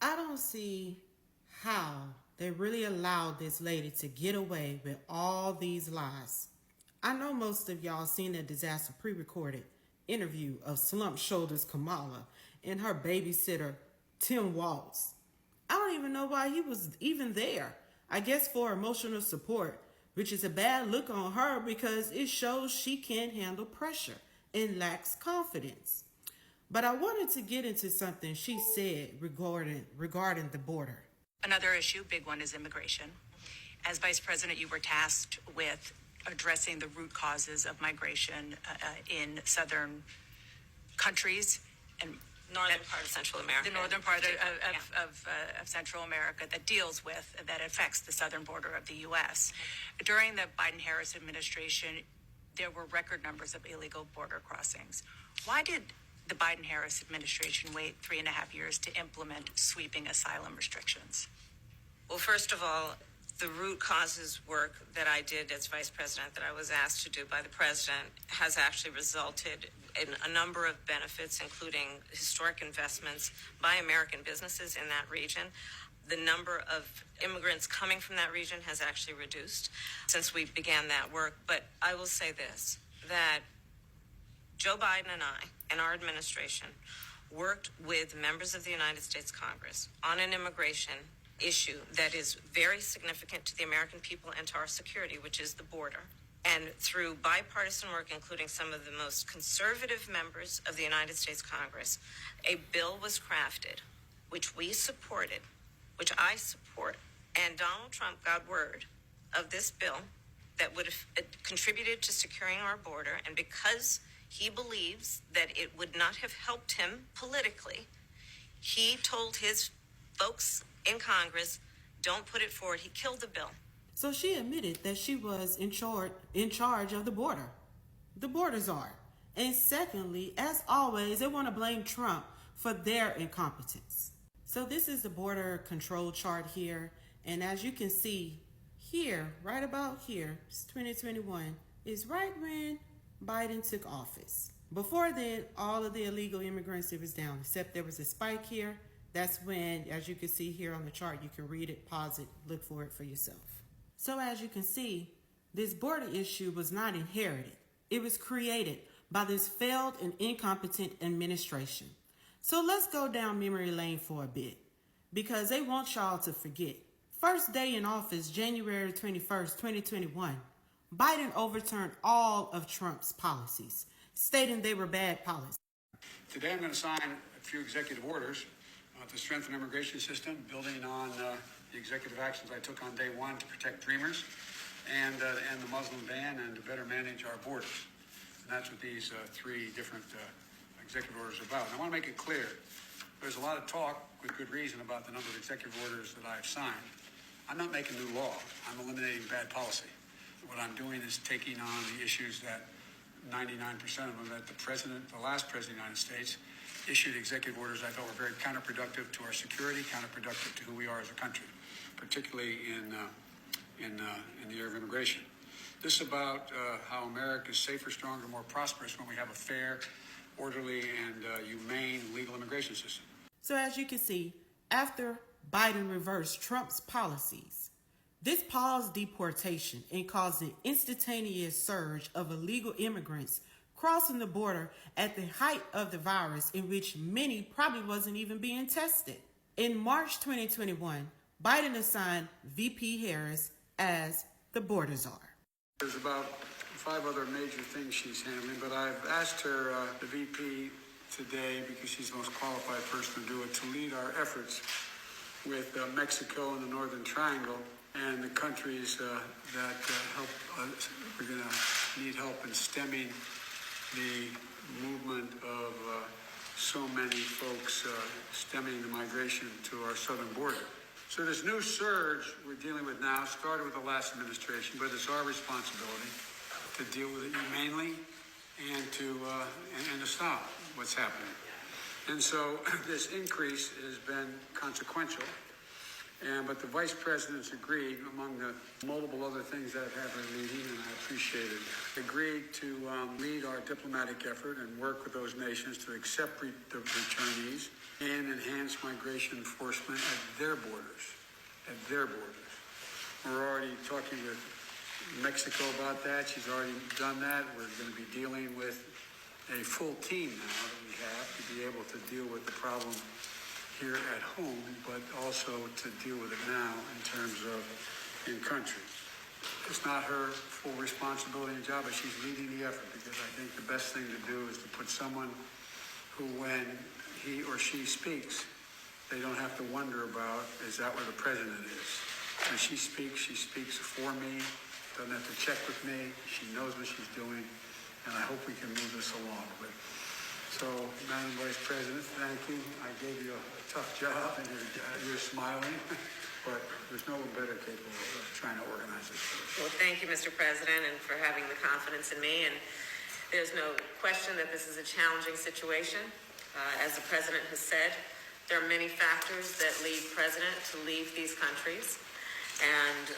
I don't see how they really allowed this lady to get away with all these lies. I know most of y'all seen the disaster pre-recorded interview of Slump Shoulders Kamala and her babysitter Tim Waltz. I don't even know why he was even there. I guess for emotional support, which is a bad look on her because it shows she can't handle pressure and lacks confidence. But I wanted to get into something she said regarding the border. Another issue, big one, is immigration. As vice president, you were tasked with addressing the root causes of migration in southern countries and northern part of Central America. The northern part of Central America that affects the southern border of the U.S. During the Biden-Harris administration, there were record numbers of illegal border crossings. Why did the Biden-Harris administration wait 3.5 years to implement sweeping asylum restrictions? Well, first of all, the root causes work that I did as vice president, that I was asked to do by the president, has actually resulted in a number of benefits, including historic investments by American businesses in that region. The number of immigrants coming from that region has actually reduced since we began that work. But I will say this, that Joe Biden and I and our administration worked with members of the United States Congress on an immigration issue that is very significant to the American people and to our security, which is the border. And through bipartisan work, including some of the most conservative members of the United States Congress, a bill was crafted, which we supported, which I support. And Donald Trump got word of this bill that would have contributed to securing our border. And because he believes that it would not have helped him politically, he told his folks in Congress, don't put it forward. He killed the bill. So she admitted that she was in charge of the border czar. And secondly, as always, they want to blame Trump for their incompetence. So this is the border control chart here. And as you can see here, right about here, 2021, is right when Biden took office. Before then, all of the illegal immigrants, it was down, except there was a spike here. That's when, as you can see here on the chart, you can read it, pause it, look for it for yourself. So as you can see, this border issue was not inherited. It was created by this failed and incompetent administration. So let's go down memory lane for a bit, because they want y'all to forget. First day in office, January 21st, 2021, Biden overturned all of Trump's policies, stating they were bad policies. Today I'm going to sign a few executive orders to strengthen the immigration system, building on the executive actions I took on day one to protect dreamers and to end the Muslim ban and to better manage our borders. And that's what these three different executive orders are about. And I want to make it clear, there's a lot of talk, with good reason, about the number of executive orders that I've signed. I'm not making new law. I'm eliminating bad policy. What I'm doing is taking on the issues that 99% of them that the last president of the United States, issued executive orders I thought were very counterproductive to our security, counterproductive to who we are as a country, particularly in the area of immigration. This is about how America is safer, stronger, more prosperous when we have a fair, orderly, and humane legal immigration system. So as you can see, after Biden reversed Trump's policies, this paused deportation and caused an instantaneous surge of illegal immigrants crossing the border at the height of the virus, in which many probably wasn't even being tested. In March 2021, Biden assigned VP Harris as the border czar. There's about 5 other major things she's handling, but I've asked her, the VP today, because she's the most qualified person to do it, to lead our efforts with Mexico and the Northern Triangle and the countries that help. We're going to need help in stemming the movement of so many folks stemming the migration to our southern border. So this new surge we're dealing with now started with the last administration, but it's our responsibility to deal with it humanely and to stop what's happening. And so this increase has been consequential. But the vice president's agreed, among the multiple other things that I've had her leading, and I appreciate it, agreed to lead our diplomatic effort and work with those nations to accept the returnees and enhance enhance migration enforcement at their borders. At their borders. We're already talking with Mexico about that. She's already done that. We're going to be dealing with a full team now that we have to be able to deal with the problem here at home, but also to deal with it now in terms of in country. It's not her full responsibility and job, but she's leading the effort because I think the best thing to do is to put someone who, when he or she speaks, they don't have to wonder about, is that where the president is? When she speaks for me, doesn't have to check with me. She knows what she's doing, and I hope we can move this along. But so, Madam Vice President, thank you. I gave you a tough job, and you're smiling, but there's no one better capable of trying to organize this. Well, thank you, Mr. President, and for having the confidence in me. And there's no question that this is a challenging situation. As the President has said, there are many factors that lead President to leave these countries. And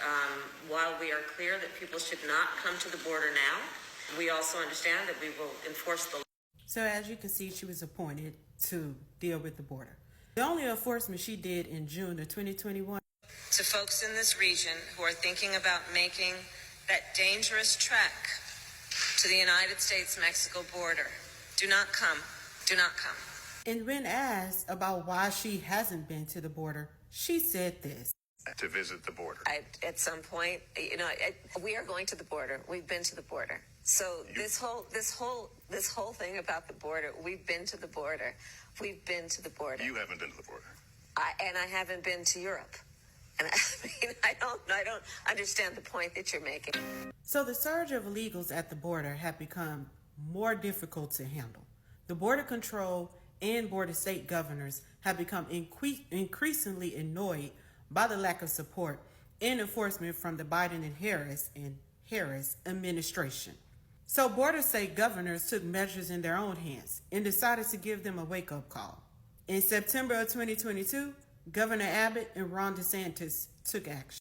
while we are clear that people should not come to the border now, we also understand that we will enforce the law. So as you can see, she was appointed to deal with the border. The only enforcement she did in June of 2021. To folks in this region who are thinking about making that dangerous trek to the United States-Mexico border, do not come. Do not come. And when asked about why she hasn't been to the border, she said this. To visit the border. At some point, we are going to the border. We've been to the border. So this whole thing about the border, we've been to the border. We've been to the border. You haven't been to the border. And I haven't been to Europe. And I don't understand the point that you're making. So the surge of illegals at the border have become more difficult to handle. The border control and border state governors have become increasingly annoyed by the lack of support and enforcement from the Biden and Harris administration. So border state governors took measures in their own hands and decided to give them a wake-up call. In September of 2022, Governor Abbott and Ron DeSantis took action.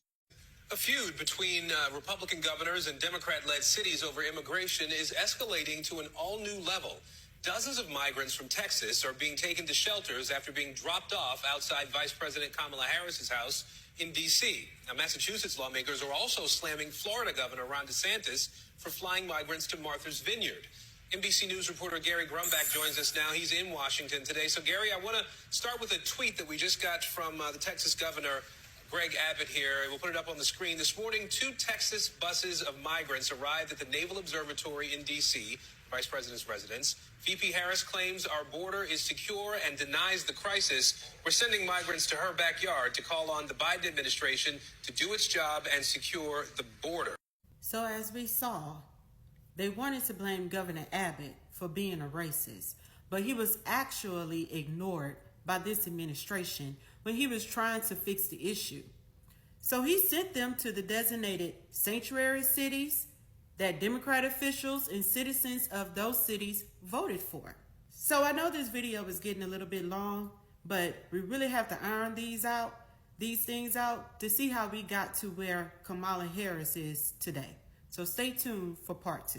A feud between Republican governors and Democrat-led cities over immigration is escalating to an all-new level. Dozens of migrants from Texas are being taken to shelters after being dropped off outside Vice President Kamala Harris's house in D.C. Now, Massachusetts lawmakers are also slamming Florida Governor Ron DeSantis for flying migrants to Martha's Vineyard. NBC News reporter Gary Grumbach joins us now. He's in Washington today. So, Gary, I want to start with a tweet that we just got from the Texas governor, Greg Abbott here. We'll put it up on the screen. This morning, 2 Texas buses of migrants arrived at the Naval Observatory in D.C., Vice President's residence. VP Harris claims our border is secure and denies the crisis. We're sending migrants to her backyard to call on the Biden administration to do its job and secure the border. So as we saw, they wanted to blame Governor Abbott for being a racist, but he was actually ignored by this administration when he was trying to fix the issue. So he sent them to the designated sanctuary cities that Democrat officials and citizens of those cities voted for. So I know this video is getting a little bit long, but we really have to iron these things out to see how we got to where Kamala Harris is today. So stay tuned for part 2.